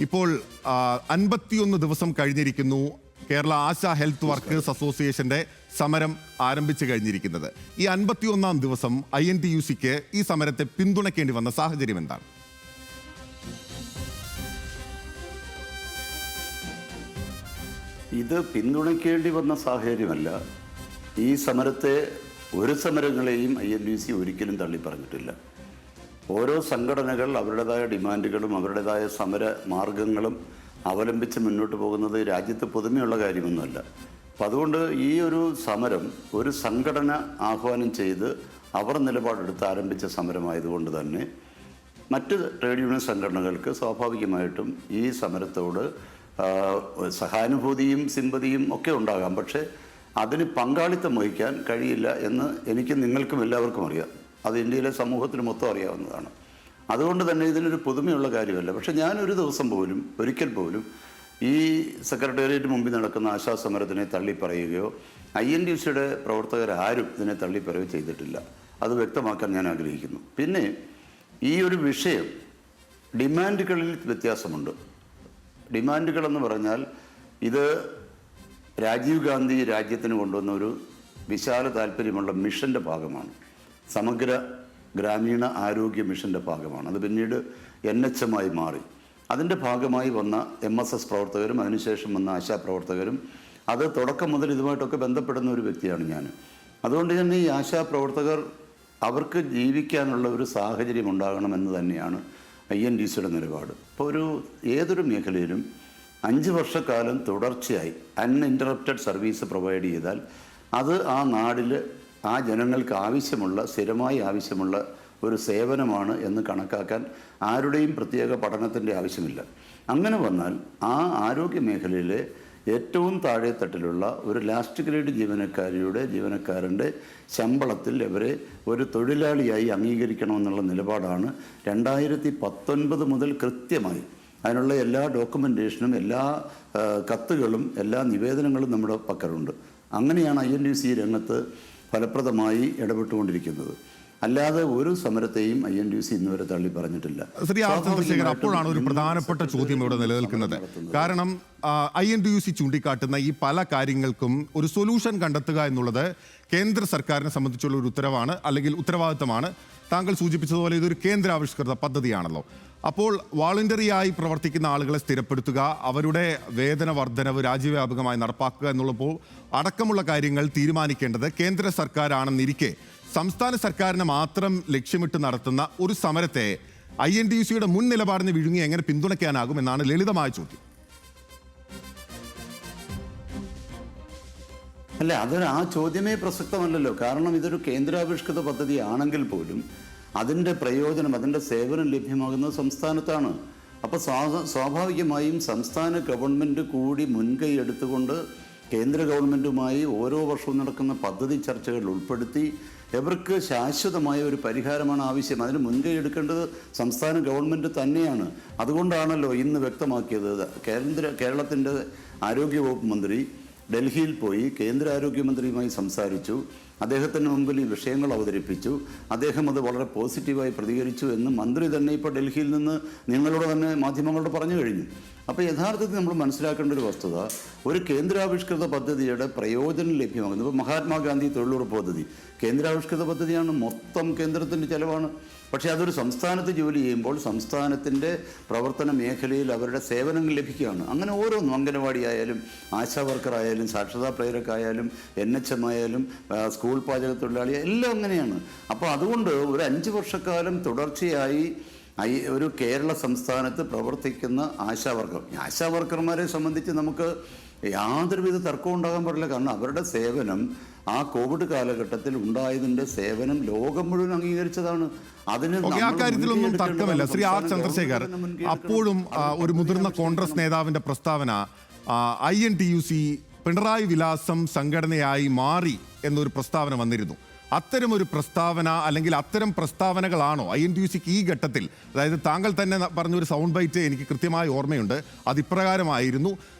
ഇപ്പോൾ 51 ദിവസം കഴിഞ്ഞിരിക്കുന്നു കേരള ആശാ ഹെൽത്ത് വർക്കേഴ്സ് അസോസിയേഷന്റെ സമരം ആരംഭിച്ചു കഴിഞ്ഞിരിക്കുന്നത്. ഈ 51-ാം ദിവസം INTUCക്ക് ഈ സമരത്തെ പിന്തുണയ്ക്കേണ്ടി വന്ന സാഹചര്യം എന്താണ്? ഇത് പിന്തുണയ്ക്കേണ്ടി വന്ന സാഹചര്യമല്ല. ഈ സമരത്തെ ഒരു സമരങ്ങളെയും INTUC ഒരിക്കലും തള്ളിപ്പറഞ്ഞിട്ടില്ല. ഓരോ സംഘടനകൾ അവരുടേതായ ഡിമാൻഡുകളും അവരുടേതായ സമര മാർഗങ്ങളും അവലംബിച്ച് മുന്നോട്ട് പോകുന്നത് രാജ്യത്ത് പുതുമയുള്ള കാര്യമൊന്നുമല്ല. അപ്പം അതുകൊണ്ട് ഈ ഒരു സമരം ഒരു സംഘടന ആഹ്വാനം ചെയ്ത് അവർ നിലപാടെടുത്ത് ആരംഭിച്ച സമരമായതുകൊണ്ട് തന്നെ മറ്റ് ട്രേഡ് യൂണിയൻ സംഘടനകൾക്ക് സ്വാഭാവികമായിട്ടും ഈ സമരത്തോട് സഹാനുഭൂതിയും സിമ്പതിയും ഒക്കെ ഉണ്ടാകാം. പക്ഷേ അതിന് പങ്കാളിത്തം വഹിക്കാൻ കഴിയില്ല എന്ന് എനിക്കും നിങ്ങൾക്കും എല്ലാവർക്കും അറിയാം. അത് ഇന്ത്യയിലെ സമൂഹത്തിന് മൊത്തം അറിയാവുന്നതാണ്. അതുകൊണ്ട് തന്നെ ഇതിനൊരു പുതുമയുള്ള കാര്യമല്ല. പക്ഷേ ഞാനൊരു ദിവസം പോലും ഒരിക്കൽ പോലും ഈ സെക്രട്ടേറിയറ്റ് മുമ്പിൽ നടക്കുന്ന ആശാസമരത്തിനെ തള്ളിപ്പറയുകയോ INTUCയുടെ പ്രവർത്തകരാരും ഇതിനെ തള്ളിപ്പറയുകയോ ചെയ്തിട്ടില്ല. അത് വ്യക്തമാക്കാൻ ഞാൻ ആഗ്രഹിക്കുന്നു. പിന്നെ ഈ ഒരു വിഷയം ഡിമാൻഡുകളിൽ വ്യത്യാസമുണ്ട്. ഡിമാൻഡുകളെന്ന് പറഞ്ഞാൽ ഇത് രാജീവ് ഗാന്ധി രാജ്യത്തിന് കൊണ്ടുവന്ന ഒരു വിശാല താല്പര്യമുള്ള മിഷൻ്റെ ഭാഗമാണ്. സമഗ്ര ഗ്രാമീണ ആരോഗ്യ മിഷൻ്റെ ഭാഗമാണ്. അത് പിന്നീട് NHM ആയി മാറി. അതിൻ്റെ ഭാഗമായി വന്ന MSS പ്രവർത്തകരും അതിനുശേഷം വന്ന ആശാപ്രവർത്തകരും അത് തുടക്കം മുതൽ ഇതുമായിട്ടൊക്കെ ബന്ധപ്പെടുന്ന ഒരു വ്യക്തിയാണ് ഞാൻ. അതുകൊണ്ട് തന്നെ ഈ ആശാപ്രവർത്തകർ അവർക്ക് ജീവിക്കാനുള്ള ഒരു സാഹചര്യം ഉണ്ടാകണമെന്ന് തന്നെയാണ് INTUCയുടെ നിലപാട്. ഇപ്പോൾ ഏതൊരു മേഖലയിലും 5 വർഷക്കാലം തുടർച്ചയായി അൺഇൻറ്ററപ്റ്റഡ് സർവീസ് പ്രൊവൈഡ് ചെയ്താൽ അത് ആ നാടിൽ ആ ജനങ്ങൾക്ക് ആവശ്യമുള്ള സ്ഥിരമായി ആവശ്യമുള്ള ഒരു സേവനമാണ് എന്ന് കണക്കാക്കാൻ ആരുടെയും പ്രത്യേക പഠനത്തിൻ്റെ ആവശ്യമില്ല. അങ്ങനെ വന്നാൽ ആ ആരോഗ്യ മേഖലയിലെ ഏറ്റവും താഴെത്തട്ടിലുള്ള ഒരു ലാസ്റ്റ് ഗ്രേഡ് ജീവനക്കാരൻ്റെ ശമ്പളത്തിൽ ഇവരെ ഒരു തൊഴിലാളിയായി അംഗീകരിക്കണമെന്നുള്ള നിലപാടാണ് 2019 മുതൽ കൃത്യമായി അതിനുള്ള എല്ലാ ഡോക്യുമെൻറ്റേഷനും എല്ലാ കത്തുകളും എല്ലാ നിവേദനങ്ങളും നമ്മുടെ പക്കലുണ്ട്. അങ്ങനെയാണ് INTUC രംഗത്ത് ഫലപ്രദമായി ഇടപെട്ടുകൊണ്ടിരിക്കുന്നത്. അല്ലാതെ ഒരു സമരത്തെയും INTUC ഇന്നുവരെ തള്ളി പറഞ്ഞിട്ടില്ല. ശ്രീ ആർ ചന്ദ്രശേഖർ, അപ്പോഴാണ് ഒരു പ്രധാനപ്പെട്ട ചോദ്യം ഇവിടെ നിലനിൽക്കുന്നത്. കാരണം INTUC ചൂണ്ടിക്കാട്ടുന്ന ഈ പല കാര്യങ്ങൾക്കും ഒരു സൊല്യൂഷൻ കണ്ടെത്തുക എന്നുള്ളത് കേന്ദ്ര സർക്കാരിനെ സംബന്ധിച്ചുള്ള ഒരു ഉത്തരവാണ്, അല്ലെങ്കിൽ ഉത്തരവാദിത്തമാണ്. താങ്കൾ സൂചിപ്പിച്ചതുപോലെ ഇതൊരു കേന്ദ്രാവിഷ്കൃത പദ്ധതിയാണല്ലോ. അപ്പോൾ വോളണ്ടറിയായി പ്രവർത്തിക്കുന്ന ആളുകളെ സ്ഥിരപ്പെടുത്തുക, അവരുടെ വേതന വർധനവ് രാജ്യവ്യാപകമായി നടപ്പാക്കുക എന്നുള്ളപ്പോൾ അടക്കമുള്ള കാര്യങ്ങൾ തീരുമാനിക്കേണ്ടത് കേന്ദ്ര സർക്കാരാണെന്നിരിക്കെ സംസ്ഥാന സർക്കാരിനെ മാത്രം ലക്ഷ്യമിട്ട് നടത്തുന്ന ഒരു സമരത്തെ INTUCയുടെ മുൻ നിലപാടിന് വിഴുങ്ങി എങ്ങനെ പിന്തുണയ്ക്കാനാകും എന്നാണ് ലളിതമായ ചോദ്യം. അല്ല, ആ ചോദ്യമേ പ്രസക്തമല്ലല്ലോ. കാരണം ഇതൊരു കേന്ദ്രാവിഷ്കൃത പദ്ധതി ആണെങ്കിൽ പോലും അതിൻ്റെ പ്രയോജനം, അതിൻ്റെ സേവനം ലഭ്യമാകുന്നത് സംസ്ഥാനത്താണ്. അപ്പോൾ സ്വാഭാവികമായും സംസ്ഥാന ഗവൺമെൻറ് കൂടി മുൻകൈ എടുത്തുകൊണ്ട് കേന്ദ്ര ഗവൺമെൻറ്റുമായി ഓരോ വർഷവും നടക്കുന്ന പദ്ധതി ചർച്ചകളിൽ ഉൾപ്പെടുത്തി ഇവർക്ക് ശാശ്വതമായ ഒരു പരിഹാരമാണ് ആവശ്യം. അതിന് മുൻകൈ എടുക്കേണ്ടത് സംസ്ഥാന ഗവൺമെൻറ് തന്നെയാണ്. അതുകൊണ്ടാണല്ലോ ഇന്ന് വ്യക്തമാക്കിയത് കേരളത്തിൻ്റെ ആരോഗ്യവകുപ്പ് മന്ത്രി ഡൽഹിയിൽ പോയി കേന്ദ്ര ആരോഗ്യമന്ത്രിയുമായി സംസാരിച്ചു. അദ്ദേഹത്തിന് മുമ്പിൽ ഈ വിഷയങ്ങൾ അവതരിപ്പിച്ചു. അദ്ദേഹം അത് വളരെ പോസിറ്റീവായി പ്രതികരിച്ചു എന്ന് മന്ത്രി തന്നെ ഇപ്പോൾ ഡൽഹിയിൽ നിന്ന് നിങ്ങളോട് തന്നെ മാധ്യമങ്ങളോട് പറഞ്ഞു കഴിഞ്ഞു. അപ്പോൾ യഥാർത്ഥത്തിൽ നമ്മൾ മനസ്സിലാക്കേണ്ട ഒരു വസ്തുത, ഒരു കേന്ദ്രാവിഷ്കൃത പദ്ധതിയുടെ പ്രയോജനം ലഭ്യമാകുന്നത് ഇപ്പോൾ മഹാത്മാഗാന്ധി തൊഴിലുറപ്പ് പദ്ധതി കേന്ദ്രാവിഷ്കൃത പദ്ധതിയാണ്, മൊത്തം കേന്ദ്രത്തിൻ്റെ ചെലവാണ്. പക്ഷേ അതൊരു സംസ്ഥാനത്ത് ജോലി ചെയ്യുമ്പോൾ സംസ്ഥാനത്തിൻ്റെ പ്രവർത്തന മേഖലയിൽ അവരുടെ സേവനങ്ങൾ ലഭിക്കുകയാണ്. അങ്ങനെ ഓരോന്നും അംഗനവാടി ആയാലും ആശാ വർക്കർ ആയാലും സാക്ഷരതാ പ്രേരക്കായാലും NHM ആയാലും സ്കൂൾ പാചക തൊഴിലാളി എല്ലാം അങ്ങനെയാണ്. അപ്പോൾ അതുകൊണ്ട് ഒരു 5 വർഷക്കാലം തുടർച്ചയായി ഒരു കേരള സംസ്ഥാനത്ത് പ്രവർത്തിക്കുന്ന ആശാ വർക്കർമാരെ സംബന്ധിച്ച് നമുക്ക് യാതൊരുവിധ തർക്കവും ഉണ്ടാകാൻ പാടില്ല. കാരണം അവരുടെ സേവനം ആ കോവിഡ് കാലഘട്ടത്തിൽ ഉണ്ടായതിൻ്റെ സേവനം ലോകം മുഴുവൻ അംഗീകരിച്ചതാണ്. അതിന് കാര്യത്തിലൊന്നും തർക്കമില്ല. ശ്രീ ആർ ചന്ദ്രശേഖർ, അപ്പോഴും ഒരു മുതിർന്ന കോൺഗ്രസ് നേതാവിന്റെ പ്രസ്താവന INTUC പിണറായി വിലാസം സംഘടനയായി മാറി എന്നൊരു പ്രസ്താവന വന്നിരുന്നു. അത്തരമൊരു പ്രസ്താവന അല്ലെങ്കിൽ അത്തരം പ്രസ്താവനകളാണോ INTUCക്ക് ഈ ഘട്ടത്തിൽ, അതായത് താങ്കൾ തന്നെ പറഞ്ഞൊരു സൗണ്ട് ബൈറ്റ് എനിക്ക് കൃത്യമായി ഓർമ്മയുണ്ട്, അതിപ്രകാരമായിരുന്നു: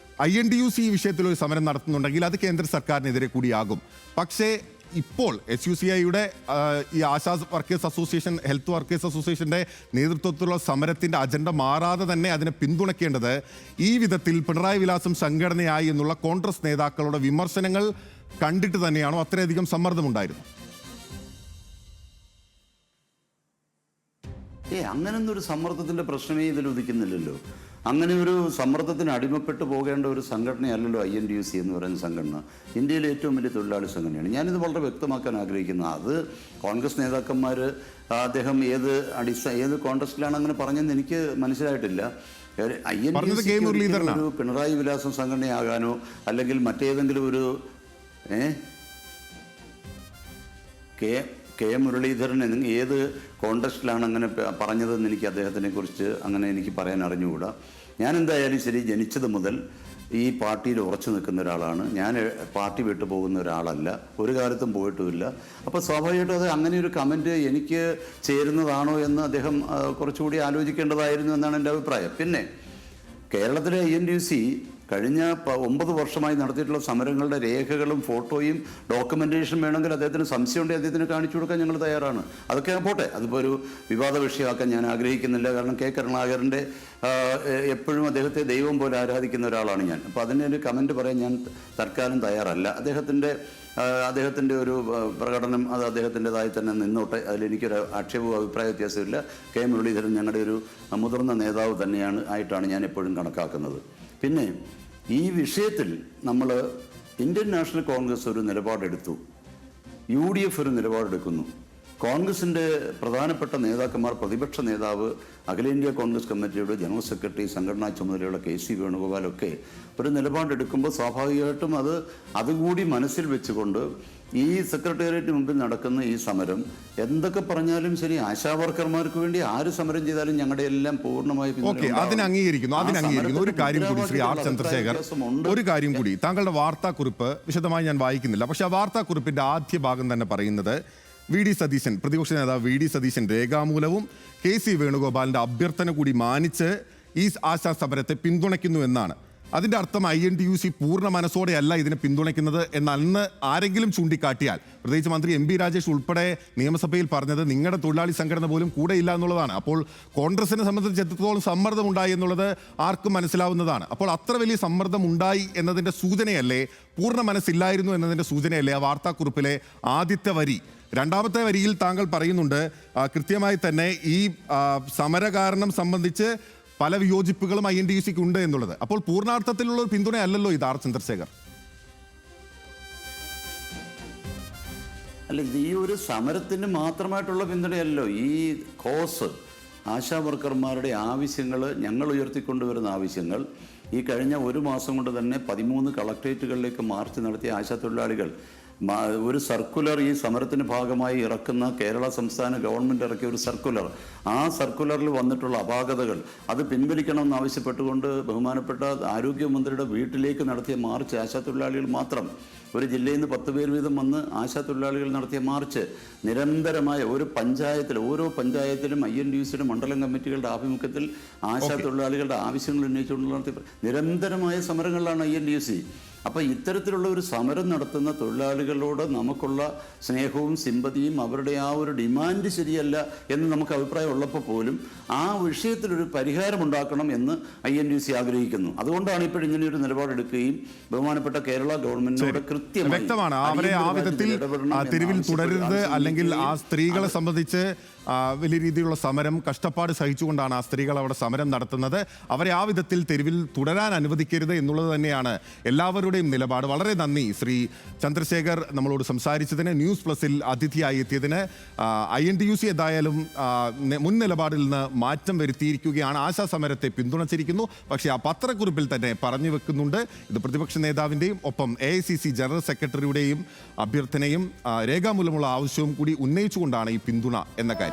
INTUC ഈ വിഷയത്തിൽ ഒരു സമരം നടത്തുന്നുണ്ടെങ്കിൽ അത് കേന്ദ്ര സർക്കാരിനെതിരെ കൂടിയാകും. പക്ഷേ ഇപ്പോൾ SUCIയുടെ ഈ ASHA workers association, health workers അസോസിയേഷന്റെ നേതൃത്വത്തിലുള്ള സമരത്തിന്റെ അജണ്ട മാറാതെ തന്നെ അതിനെ പിന്തുണയ്ക്കേണ്ടത് ഈ വിധത്തിൽ പിണറായി വിലാസം സംഘടനയായി എന്നുള്ള കോൺഗ്രസ് നേതാക്കളുടെ വിമർശനങ്ങൾ കണ്ടിട്ട് തന്നെയാണോ അത്രയധികം സമ്മർദ്ദമുണ്ടായിരുന്നു? അങ്ങനൊന്നും ഒരു സമ്മർദ്ദത്തിന്റെ പ്രശ്നമേ ഇതിൽ ഉദിക്കുന്നില്ലല്ലോ. അങ്ങനെ ഒരു സമ്മർദ്ദത്തിന് അടിമപ്പെട്ടു പോകേണ്ട ഒരു സംഘടനയല്ലല്ലോ INTUC എന്ന് പറയുന്ന സംഘടന. ഇന്ത്യയിലെ ഏറ്റവും വലിയ തൊഴിലാളി സംഘടനയാണ്. ഞാനിത് വളരെ വ്യക്തമാക്കാൻ ആഗ്രഹിക്കുന്നു. അത് കോൺഗ്രസ് നേതാക്കന്മാർ അദ്ദേഹം ഏത് കോൺഗ്രസിലാണ് അങ്ങനെ പറഞ്ഞെന്ന് എനിക്ക് മനസ്സിലായിട്ടില്ല. ഒരു പിണറായി വിലാസം സംഘടനയാകാനോ അല്ലെങ്കിൽ മറ്റേതെങ്കിലും ഒരു കെ മുരളീധരൻ ഏത് കോൺടെസ്റ്റിലാണ് അങ്ങനെ പറഞ്ഞതെന്ന് എനിക്ക് അദ്ദേഹത്തിനെ കുറിച്ച് അങ്ങനെ എനിക്ക് പറയാൻ അറിഞ്ഞുകൂടാ. ഞാൻ എന്തായാലും ശരി, ജനിച്ചത് മുതൽ ഈ പാർട്ടിയിൽ ഉറച്ചു നിൽക്കുന്ന ഒരാളാണ്. ഞാൻ പാർട്ടി വിട്ടു പോകുന്ന ഒരാളല്ല, ഒരു കാലത്തും പോയിട്ടുമില്ല. അപ്പോൾ സ്വാഭാവികമായിട്ടും അത് അങ്ങനെ ഒരു കമൻറ്റ് എനിക്ക് ചേരുന്നതാണോ എന്ന് അദ്ദേഹം കുറച്ചുകൂടി ആലോചിക്കേണ്ടതായിരുന്നു എന്നാണ് എൻ്റെ അഭിപ്രായം. പിന്നെ കേരളത്തിലെ INTUC കഴിഞ്ഞ 9 വർഷമായി നടത്തിയിട്ടുള്ള സമരങ്ങളുടെ രേഖകളും ഫോട്ടോയും ഡോക്യുമെന്റേഷൻ വേണമെങ്കിൽ അദ്ദേഹത്തിന് സംശയമുണ്ടെങ്കിൽ അദ്ദേഹത്തിന് കാണിച്ചു കൊടുക്കാൻ ഞങ്ങൾ തയ്യാറാണ്. അതൊക്കെ പോട്ടെ, അതിപ്പോൾ ഒരു വിവാദ വിഷയമാക്കാൻ ഞാൻ ആഗ്രഹിക്കുന്നില്ല. കാരണം കെ കരുണാകരൻ്റെ എപ്പോഴും അദ്ദേഹത്തെ ദൈവം പോലെ ആരാധിക്കുന്ന ഒരാളാണ് ഞാൻ. അപ്പോൾ അതിൻ്റെ ഒരു കമൻറ്റ് പറയാൻ ഞാൻ തൽക്കാലം തയ്യാറല്ല. അദ്ദേഹത്തിൻ്റെ ഒരു പ്രകടനം അത് അദ്ദേഹത്തിൻ്റെതായി തന്നെ നിന്നോട്ടെ. അതിലെനിക്കൊരു ആക്ഷേപവും അഭിപ്രായ വ്യത്യാസമില്ല. കെ മുരളീധരൻ ഞങ്ങളുടെ ഒരു മുതിർന്ന നേതാവ് ആയിട്ടാണ് ഞാൻ എപ്പോഴും കണക്കാക്കുന്നത്. പിന്നെ ഈ വിഷയത്തിൽ നമ്മൾ ഇന്ത്യൻ നാഷണൽ കോൺഗ്രസ് ഒരു നിലപാടെടുത്തു, UDF ഒരു നിലപാടെടുക്കുന്നു. കോൺഗ്രസിൻ്റെ പ്രധാനപ്പെട്ട നേതാക്കന്മാർ, പ്രതിപക്ഷ നേതാവ്, അഖിലേന്ത്യാ കോൺഗ്രസ് കമ്മിറ്റിയുടെ ജനറൽ സെക്രട്ടറി, സംഘടനാ ചുമതലയുള്ള KC വേണുഗോപാലൊക്കെ ഒരു നിലപാടെടുക്കുമ്പോൾ സ്വാഭാവികമായിട്ടും അതുകൂടി മനസ്സിൽ വെച്ചുകൊണ്ട് ഈ സെക്രട്ടേറിയറ്റിന് മുമ്പിൽ നടക്കുന്ന ഈ സമരം എന്തൊക്കെ പറഞ്ഞാലും ശരി, ആശാവർക്കർമാർക്ക് വേണ്ടി ആര് സമരം ചെയ്താലും ഞങ്ങളുടെ എല്ലാം പൂർണ്ണമായി അംഗീകരിക്കുന്നു. ഒരു കാര്യം കൂടി ശ്രീ R ചന്ദ്രശേഖർ, ഒരു കാര്യം കൂടി, താങ്കളുടെ വാർത്താക്കുറിപ്പ് വിശദമായി ഞാൻ വായിക്കുന്നില്ല, പക്ഷെ ആ വാർത്താക്കുറിപ്പിന്റെ ആദ്യ ഭാഗം തന്നെ പറയുന്നത് പ്രതിപക്ഷ നേതാവ് VD സതീശൻ രേഖാമൂലവും KC വേണുഗോപാലിന്റെ അഭ്യർത്ഥന കൂടി മാനിച്ച് ഈ ആശാ സമരത്തെ പിന്തുണയ്ക്കുന്നു എന്നാണ്. അതിന്റെ അർത്ഥം INTUC പൂർണ്ണ മനസ്സോടെയല്ല ഇതിനെ പിന്തുണയ്ക്കുന്നത് എന്നന്ന് ആരെങ്കിലും ചൂണ്ടിക്കാട്ടിയാൽ, പ്രത്യേകിച്ച് മന്ത്രി MB രാജേഷ് ഉൾപ്പെടെ നിയമസഭയിൽ പറഞ്ഞത് നിങ്ങളുടെ തൊഴിലാളി സംഘടന പോലും കൂടെയില്ല എന്നുള്ളതാണ്. അപ്പോൾ കോൺഗ്രസിനെ സംബന്ധിച്ച് എത്രത്തോളം സമ്മർദ്ദം ഉണ്ടായി എന്നുള്ളത് ആർക്കും മനസ്സിലാവുന്നതാണ്. അപ്പോൾ അത്ര വലിയ സമ്മർദ്ദം ഉണ്ടായി എന്നതിന്റെ സൂചനയല്ലേ, പൂർണ്ണ മനസ്സില്ലായിരുന്നു എന്നതിന്റെ സൂചനയല്ലേ ആ വാർത്താക്കുറിപ്പിലെ ആദ്യത്തെ വരി? രണ്ടാമത്തെ വരിയിൽ താങ്കൾ പറയുന്നുണ്ട് കൃത്യമായി തന്നെ ഈ സമരകാരണം സംബന്ധിച്ച് പല വിയോജിപ്പുകളും INTUCക്ക് ഉണ്ട് എന്നുള്ളത്. അപ്പോൾ പൂർണ്ണാർത്ഥത്തിലുള്ള ഒരു പിന്തുണയല്ലല്ലോ ഇത് R ചന്ദ്രശേഖർ. അല്ല, ഇത് ഈ ഒരു സമരത്തിന് മാത്രമായിട്ടുള്ള പിന്തുണയല്ലോ. ഈ കോസ് ആശാ വർക്കർമാരുടെ ആവശ്യങ്ങൾ, ഞങ്ങൾ ഉയർത്തിക്കൊണ്ടുവരുന്ന ആവശ്യങ്ങൾ, ഈ കഴിഞ്ഞ ഒരു മാസം കൊണ്ട് തന്നെ 13 കളക്ട്രേറ്റുകളിലേക്ക് മാർച്ച് നടത്തിയ ആശാ തൊഴിലാളികൾ ഒരു സർക്കുലർ ഈ സമരത്തിന് ഭാഗമായി ഇറക്കുന്ന കേരള സംസ്ഥാന ഗവൺമെൻറ് ഇറക്കിയ ഒരു സർക്കുലർ, ആ സർക്കുലറിൽ വന്നിട്ടുള്ള അപാകതകൾ അത് പിൻവലിക്കണമെന്ന് ആവശ്യപ്പെട്ടുകൊണ്ട് ബഹുമാനപ്പെട്ട ആരോഗ്യമന്ത്രിയുടെ വീട്ടിലേക്ക് നടത്തിയ മാർച്ച് ആശാ തൊഴിലാളികൾ മാത്രം, ഒരു ജില്ലയിൽ നിന്ന് 10 പേർ വീതം വന്ന് ആശാ തൊഴിലാളികൾ നടത്തിയ മാർച്ച് നിരന്തരമായ ഓരോ പഞ്ചായത്തിലും INTUCയുടെ മണ്ഡലം കമ്മിറ്റികളുടെ ആഭിമുഖ്യത്തിൽ ആശാ തൊഴിലാളികളുടെ ആവശ്യങ്ങൾ ഉന്നയിച്ചുകൊണ്ട് നടത്തിയ നിരന്തരമായ സമരങ്ങളിലാണ് INTUC. അപ്പോൾ ഇത്തരത്തിലുള്ള ഒരു സമരം നടത്തുന്ന തൊഴിലാളികളോട് നമുക്കുള്ള സ്നേഹവും സിമ്പതിയും അവരുടെ ആ ഒരു ഡിമാൻഡ് ശരിയല്ല എന്ന് നമുക്ക് അഭിപ്രായം ഉള്ളപ്പോൾ പോലും ആ വിഷയത്തിലൊരു പരിഹാരം ഉണ്ടാക്കണം എന്ന് INTUC ആഗ്രഹിക്കുന്നു. അതുകൊണ്ടാണ് ഇപ്പോൾ ഇങ്ങനെയൊരു നിലപാടെടുക്കുകയും ബഹുമാനപ്പെട്ട കേരള ഗവൺമെന്റിനോട് വ്യക്തമാണ് അവരെ ആ വിധത്തിൽ തെരുവിൽ തുടരരുത്, അല്ലെങ്കിൽ ആ സ്ത്രീകളെ സംബന്ധിച്ച് വലിയ രീതിയിലുള്ള സമരം, കഷ്ടപ്പാട് സഹിച്ചുകൊണ്ടാണ് ആ സ്ത്രീകൾ അവിടെ സമരം നടത്തുന്നത്. അവരെ ആ വിധത്തിൽ തെരുവിൽ തുടരാൻ അനുവദിക്കരുത് എന്നുള്ളത് തന്നെയാണ് എല്ലാവരുടെയും നിലപാട്. വളരെ നന്ദി ശ്രീ ചന്ദ്രശേഖർ നമ്മളോട് സംസാരിച്ചതിന്, ന്യൂസ് പ്ലസിൽ അതിഥിയായി എത്തിയതിന്. INTUC ഏതായാലും മുൻ നിലപാടിൽ നിന്ന് മാറ്റം വരുത്തിയിരിക്കുകയാണ്, ആശാ സമരത്തെ പിന്തുണച്ചിരിക്കുന്നു. പക്ഷേ ആ പത്രക്കുറിപ്പിൽ തന്നെ പറഞ്ഞു വെക്കുന്നുണ്ട് ഇത് പ്രതിപക്ഷ നേതാവിൻ്റെയും ഒപ്പം AICC ജനറൽ സെക്രട്ടറിയുടെയും അഭ്യർത്ഥനയും രേഖാമൂലമുള്ള ആവശ്യവും കൂടി ഉന്നയിച്ചുകൊണ്ടാണ് ഈ പിന്തുണ എന്ന കാര്യം.